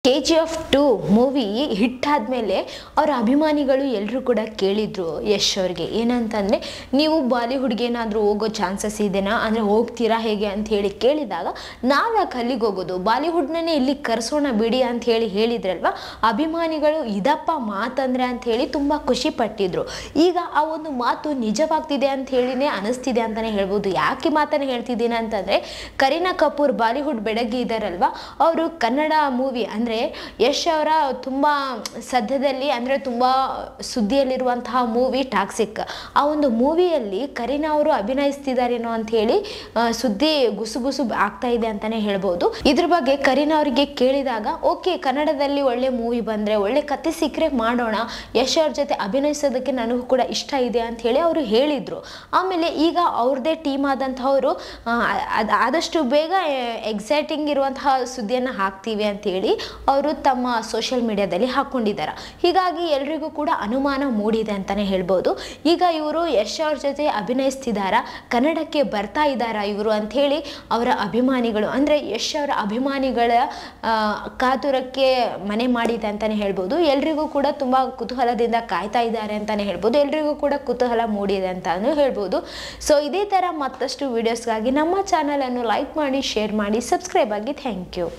KGF 2 movie hit ಆದಮೇಲೆ ಅವರ ಅಭಿಮಾನಿಗಳು ಎಲ್ಲರೂ ಕೂಡ ಕೇಳಿದ್ರು ಯಶ್ ಅವರಿಗೆ ಏನಂತಂದರೆ ನೀವು ಬಾಲಿವುಡ್ಗೆ ಏನಾದರೂ ಹೋಗೋ ಚಾನ್ಸಸ್ ಇದೆನಾ ಅಂದರೆ ಹೋಗ್ತೀರಾ ಹೇಗೆ ಅಂತ ಹೇಳಿ ಕೇಳಿದಾಗ ನಾವು ಯಾಕೆ ಅಲ್ಲಿಗೆ ಹೋಗೋದು ಬಾಲಿವುಡ್ನೇ ಇಲ್ಲಿಗೆ ಕರೆಸೋಣ ಬಿಡಿ ಅಂತ ಹೇಳಿ ಹೇಳಿದ್ರಲ್ವ ಅಭಿಮಾನಿಗಳು ಇದಪ್ಪ ಮಾತಂದರೆ ಅಂತ ಹೇಳಿ ತುಂಬ ಖುಷಿ ಪಟ್ಟಿದ್ರು. ಈಗ ಆ ಒಂದು ಮಾತು ನಿಜವಾಗ್ತಿದೆ ಅಂತ ಹೇಳಿನೇ ಅನಿಸ್ತಿದೆ ಅಂತಲೇ ಹೇಳ್ಬೋದು. ಯಾಕೆ ಮಾತನ್ನು ಹೇಳ್ತಿದ್ದೀನಿ ಅಂತಂದರೆ ಕರೀನಾ ಕಪೂರ್ ಬಾಲಿವುಡ್ ಬೆಡಗಿ ಇದ್ದಾರಲ್ವ ಅವರು ಕನ್ನಡ ಮೂವಿ ಅಂದರೆ ಯಶ್ ಅವರ ತುಂಬ ಸದ್ಯದಲ್ಲಿ ಅಂದರೆ ತುಂಬ ಸುದ್ದಿಯಲ್ಲಿರುವಂತಹ ಮೂವಿ ಟಾಕ್ಸಿಕ್ ಆ ಒಂದು ಮೂವಿಯಲ್ಲಿ ಕರೀನಾ ಅವರು ಅಭಿನಯಿಸ್ತಿದ್ದಾರೇನೋ ಅಂತ ಹೇಳಿ ಸುದ್ದಿ ಗುಸುಗುಸು ಆಗ್ತಾ ಇದೆ ಅಂತಾನೆ ಹೇಳ್ಬೋದು. ಇದ್ರ ಬಗ್ಗೆ ಕರೀನಾ ಅವರಿಗೆ ಕೇಳಿದಾಗ ಓಕೆ ಕನ್ನಡದಲ್ಲಿ ಒಳ್ಳೆ ಮೂವಿ ಬಂದರೆ ಒಳ್ಳೆ ಕತೆ ಸಿಕ್ಕರೆ ಮಾಡೋಣ, ಯಶ್ ಅವ್ರ ಜೊತೆ ಅಭಿನಯಿಸೋದಕ್ಕೆ ನನಗೂ ಕೂಡ ಇಷ್ಟ ಇದೆ ಅಂತ ಹೇಳಿ ಅವರು ಹೇಳಿದರು. ಆಮೇಲೆ ಈಗ ಅವ್ರದ್ದೇ ಟೀಮ್ ಆದಂಥವರು ಆದಷ್ಟು ಬೇಗ ಎಕ್ಸೈಟಿಂಗ್ ಇರುವಂತಹ ಸುದ್ದಿಯನ್ನು ಹಾಕ್ತೀವಿ ಅಂತೇಳಿ ಅವರು ತಮ್ಮ ಸೋಷಿಯಲ್ ಮೀಡಿಯಾದಲ್ಲಿ ಹಾಕ್ಕೊಂಡಿದ್ದಾರೆ. ಹೀಗಾಗಿ ಎಲ್ರಿಗೂ ಕೂಡ ಅನುಮಾನ ಮೂಡಿದೆ ಅಂತಲೇ ಹೇಳ್ಬೋದು. ಈಗ ಇವರು ಯಶ್ ಅವ್ರ ಜೊತೆ ಅಭಿನಯಿಸ್ತಿದ್ದಾರಾ, ಕನ್ನಡಕ್ಕೆ ಬರ್ತಾ ಇದ್ದಾರಾ ಇವರು ಅಂಥೇಳಿ ಅವರ ಅಭಿಮಾನಿಗಳು ಅಂದರೆ ಯಶ್ ಅವರ ಅಭಿಮಾನಿಗಳ ಕಾತುರಕ್ಕೆ ಮನೆ ಮಾಡಿದೆ ಅಂತಲೇ ಹೇಳ್ಬೋದು. ಎಲ್ರಿಗೂ ಕೂಡ ತುಂಬ ಕುತೂಹಲದಿಂದ ಕಾಯ್ತಾ ಇದ್ದಾರೆ ಅಂತಲೇ ಹೇಳ್ಬೋದು. ಎಲ್ರಿಗೂ ಕೂಡ ಕುತೂಹಲ ಮೂಡಿದೆ ಅಂತಲೂ ಹೇಳ್ಬೋದು. ಸೊ ಇದೇ ಥರ ಮತ್ತಷ್ಟು ವೀಡಿಯೋಸ್ಗಾಗಿ ನಮ್ಮ ಚಾನಲನ್ನು ಲೈಕ್ ಮಾಡಿ, ಶೇರ್ ಮಾಡಿ, ಸಬ್ಸ್ಕ್ರೈಬ್ ಆಗಿ. Thank you.